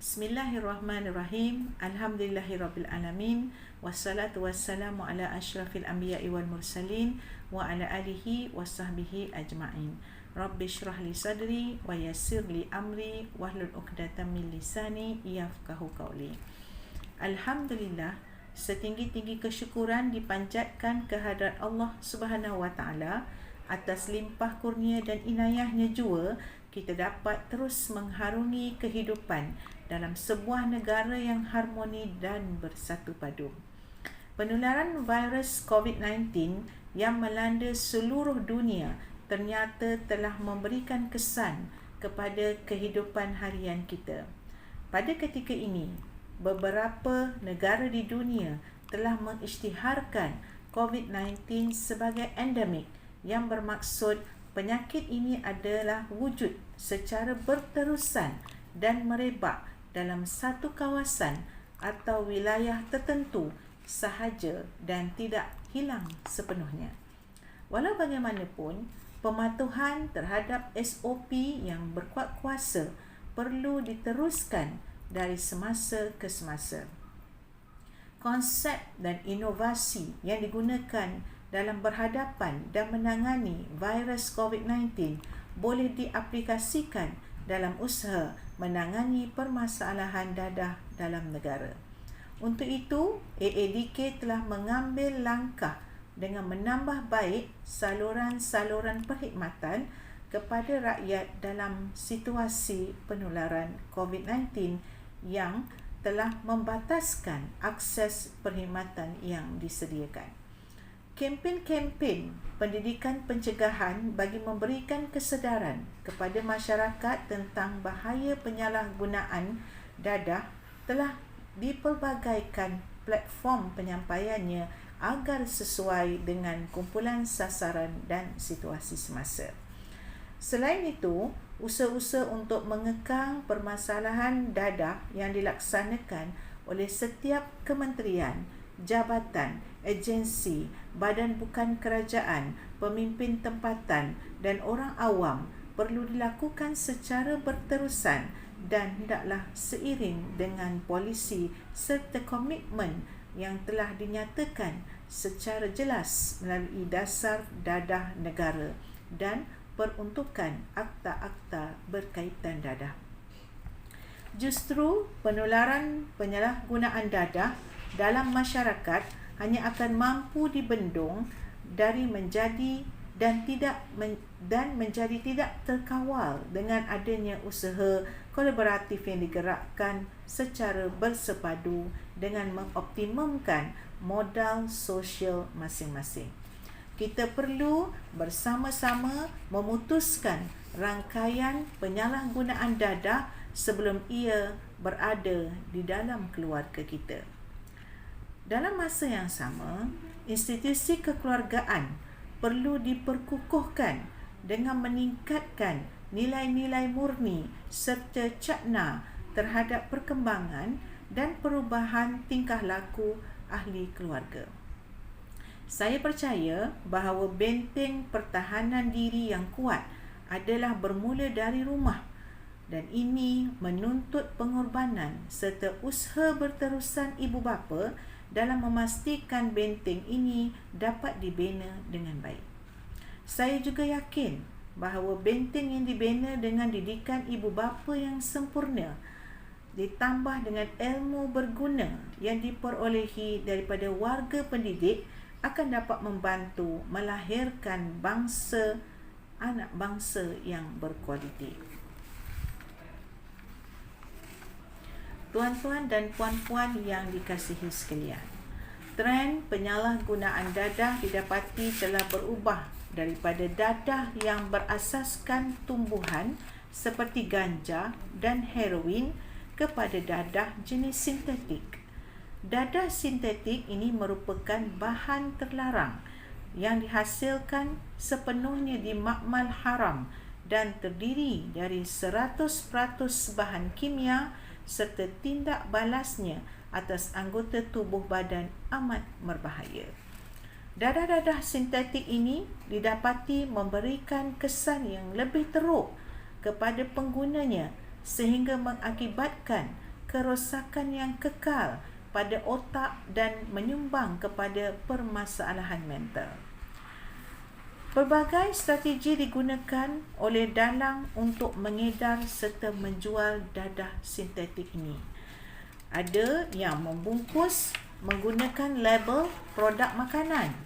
Bismillahirrahmanirrahim. Alhamdulillahirrabbilalamin. Wassalatu wassalamu ala asyrafil anbiya'i wal mursalin wa ala alihi wa sahbihi ajma'in. Rabbi syrah li sadri wa yassir li amri wahlul 'uqdatam min lisani yafqahu qawli. Alhamdulillah, setinggi-tinggi kesyukuran dipanjatkan kehadrat Allah Subhanahu wa taala atas limpah kurnia dan inayahnya jua kita dapat terus mengharungi kehidupan dalam sebuah negara yang harmoni dan bersatu padu. Penularan virus COVID-19 yang melanda seluruh dunia ternyata telah memberikan kesan kepada kehidupan harian kita. Pada ketika ini, beberapa negara di dunia telah mengisytiharkan COVID-19 sebagai endemik yang bermaksud penyakit ini adalah wujud secara berterusan dan merebak dalam satu kawasan atau wilayah tertentu sahaja dan tidak hilang sepenuhnya. Walau bagaimanapun, pematuhan terhadap SOP yang berkuat kuasa perlu diteruskan dari semasa ke semasa. Konsep dan inovasi yang digunakan dalam berhadapan dan menangani virus COVID-19 boleh diaplikasikan dalam usaha menangani permasalahan dadah dalam negara. Untuk itu, AADK telah mengambil langkah dengan menambah baik saluran-saluran perkhidmatan kepada rakyat dalam situasi penularan COVID-19 yang telah membataskan akses perkhidmatan yang disediakan. Kempen-kempen pendidikan pencegahan bagi memberikan kesedaran kepada masyarakat tentang bahaya penyalahgunaan dadah telah dipelbagaikan platform penyampaiannya agar sesuai dengan kumpulan sasaran dan situasi semasa. Selain itu, usaha-usaha untuk mengekang permasalahan dadah yang dilaksanakan oleh setiap kementerian, jabatan, agensi, badan bukan kerajaan, pemimpin tempatan dan orang awam perlu dilakukan secara berterusan dan hendaklah seiring dengan polisi serta komitmen yang telah dinyatakan secara jelas melalui dasar dadah negara dan peruntukan akta-akta berkaitan dadah. Justru penularan penyalahgunaan dadah dalam masyarakat hanya akan mampu dibendung dari menjadi menjadi tidak terkawal dengan adanya usaha kolaboratif yang digerakkan secara bersepadu dengan mengoptimumkan modal sosial masing-masing. Kita perlu bersama-sama memutuskan rangkaian penyalahgunaan dadah sebelum ia berada di dalam keluarga kita. Dalam masa yang sama, institusi kekeluargaan perlu diperkukuhkan dengan meningkatkan nilai-nilai murni serta cakna terhadap perkembangan dan perubahan tingkah laku ahli keluarga. Saya percaya bahawa benteng pertahanan diri yang kuat adalah bermula dari rumah dan ini menuntut pengorbanan serta usaha berterusan ibu bapa dalam memastikan benteng ini dapat dibina dengan baik. Saya juga yakin bahawa benteng yang dibina dengan didikan ibu bapa yang sempurna ditambah dengan ilmu berguna yang diperolehi daripada warga pendidik akan dapat membantu melahirkan anak bangsa yang berkualiti. Tuan-tuan dan puan-puan yang dikasihi sekalian, trend penyalahgunaan dadah didapati telah berubah daripada dadah yang berasaskan tumbuhan seperti ganja dan heroin kepada dadah jenis sintetik. Dadah sintetik ini merupakan bahan terlarang yang dihasilkan sepenuhnya di makmal haram dan terdiri dari 100% bahan kimia serta tindak balasnya atas anggota tubuh badan amat berbahaya. Dadah-dadah sintetik ini didapati memberikan kesan yang lebih teruk kepada penggunanya sehingga mengakibatkan kerosakan yang kekal pada otak dan menyumbang kepada permasalahan mental. Pelbagai strategi digunakan oleh dalang untuk mengedar serta menjual dadah sintetik ini. Ada yang membungkus menggunakan label produk makanan,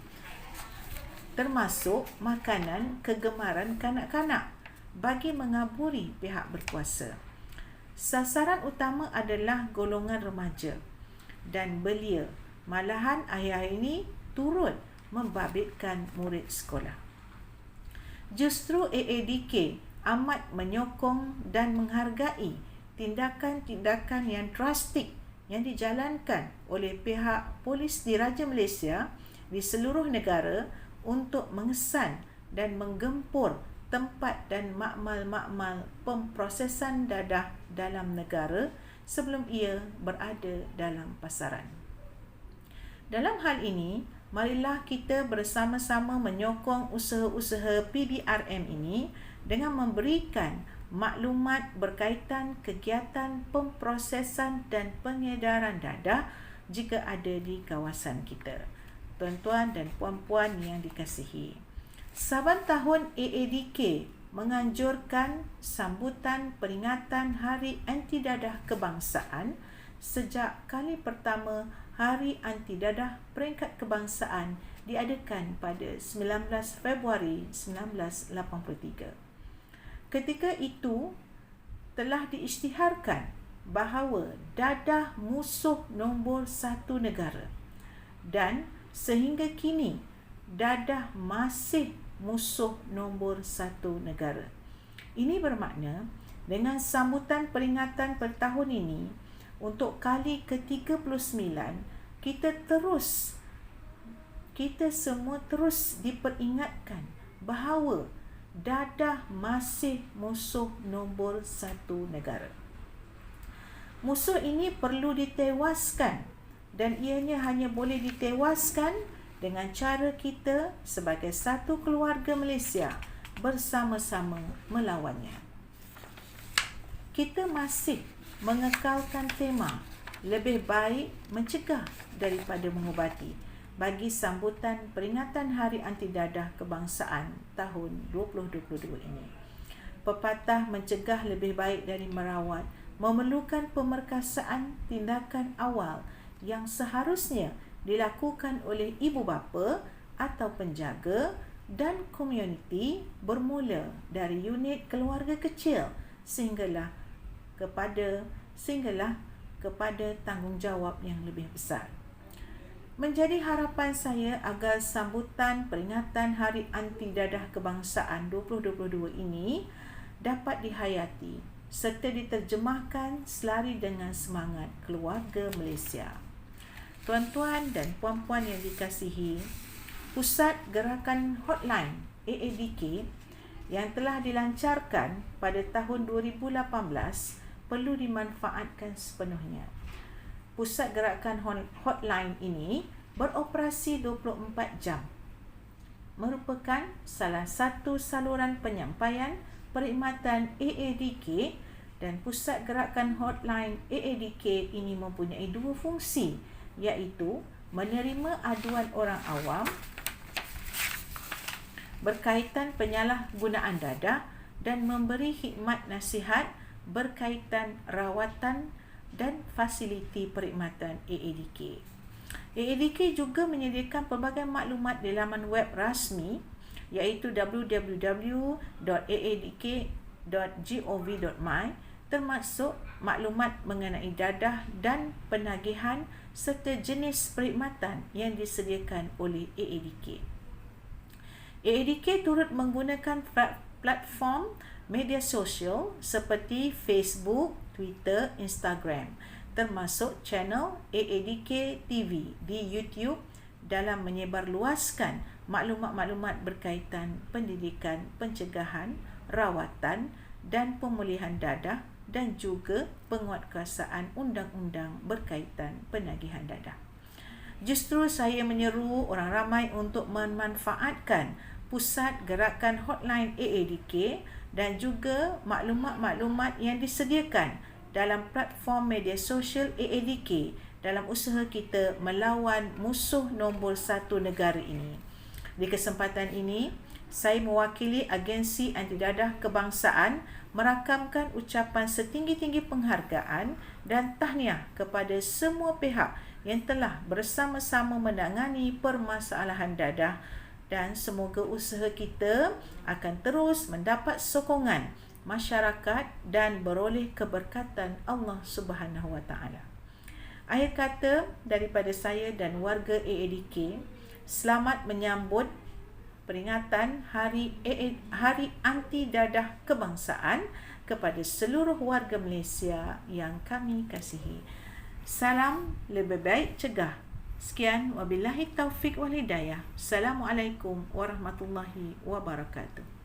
termasuk makanan kegemaran kanak-kanak, bagi mengaburi pihak berkuasa. Sasaran utama adalah golongan remaja dan belia. Malahan akhir-akhir ini turut membabitkan murid sekolah. Justru AADK amat menyokong dan menghargai tindakan-tindakan yang drastik yang dijalankan oleh pihak polis diraja Malaysia di seluruh negara untuk mengesan dan menggempur tempat dan makmal-makmal pemprosesan dadah dalam negara sebelum ia berada dalam pasaran. Dalam hal ini, marilah kita bersama-sama menyokong usaha-usaha PDRM ini dengan memberikan maklumat berkaitan kegiatan pemprosesan dan pengedaran dadah jika ada di kawasan kita. Tuan-tuan dan puan-puan yang dikasihi, saban tahun AADK menganjurkan sambutan peringatan Hari Anti Dadah Kebangsaan sejak kali pertama Hari Anti Dadah Peringkat Kebangsaan diadakan pada 19 Februari 1983. Ketika itu telah diisytiharkan bahawa dadah musuh nombor satu negara, dan sehingga kini dadah masih musuh nombor satu negara. Ini bermakna dengan sambutan peringatan per tahun ini untuk kali ke-39, kita semua terus diperingatkan bahawa dadah masih musuh nombor satu negara. Musuh ini perlu ditewaskan, dan ianya hanya boleh ditewaskan dengan cara kita sebagai satu keluarga Malaysia bersama-sama melawannya. Kita masih mengekalkan tema lebih baik mencegah daripada mengubati bagi sambutan peringatan Hari Anti Dadah Kebangsaan tahun 2022 ini. Pepatah mencegah lebih baik dari merawat memerlukan pemerkasaan tindakan awal yang seharusnya dilakukan oleh ibu bapa atau penjaga dan komuniti, bermula dari unit keluarga kecil sehinggalah kepada tanggungjawab yang lebih besar. Menjadi harapan saya agar sambutan peringatan Hari Anti Dadah Kebangsaan 2022 ini dapat dihayati serta diterjemahkan selari dengan semangat keluarga Malaysia. Tuan-tuan dan puan-puan yang dikasihi, Pusat Gerakan Hotline AADK yang telah dilancarkan pada tahun 2018 perlu dimanfaatkan sepenuhnya. Pusat Gerakan Hotline ini beroperasi 24 jam. Merupakan salah satu saluran penyampaian perkhidmatan AADK, dan Pusat Gerakan Hotline AADK ini mempunyai dua fungsi, iaitu menerima aduan orang awam berkaitan penyalahgunaan dadah dan memberi khidmat nasihat berkaitan rawatan dan fasiliti perkhidmatan AADK. AADK juga menyediakan pelbagai maklumat di laman web rasmi, iaitu www.aadk.gov.my, termasuk maklumat mengenai dadah dan penagihan serta jenis perkhidmatan yang disediakan oleh AADK. AADK turut menggunakan platform media sosial seperti Facebook, Twitter, Instagram, termasuk channel AADK TV di YouTube dalam menyebarluaskan maklumat-maklumat berkaitan pendidikan, pencegahan, rawatan dan pemulihan dadah, dan juga penguatkuasaan undang-undang berkaitan penagihan dadah. Justru saya menyeru orang ramai untuk memanfaatkan Pusat Gerakan Hotline AADK dan juga maklumat-maklumat yang disediakan dalam platform media sosial AADK dalam usaha kita melawan musuh nombor 1 negara ini. Di kesempatan ini, saya mewakili Agensi Anti Dadah Kebangsaan merakamkan ucapan setinggi-tinggi penghargaan dan tahniah kepada semua pihak yang telah bersama-sama menangani permasalahan dadah, dan semoga usaha kita akan terus mendapat sokongan masyarakat dan beroleh keberkatan Allah Subhanahu Wa Taala. Akhir kata daripada saya dan warga AADK, selamat menyambut peringatan Hari Anti Dadah Kebangsaan kepada seluruh warga Malaysia yang kami kasihi. Salam lebih baik cegah. Sekian, wabillahi taufik wal hidayah. Assalamualaikum warahmatullahi wabarakatuh.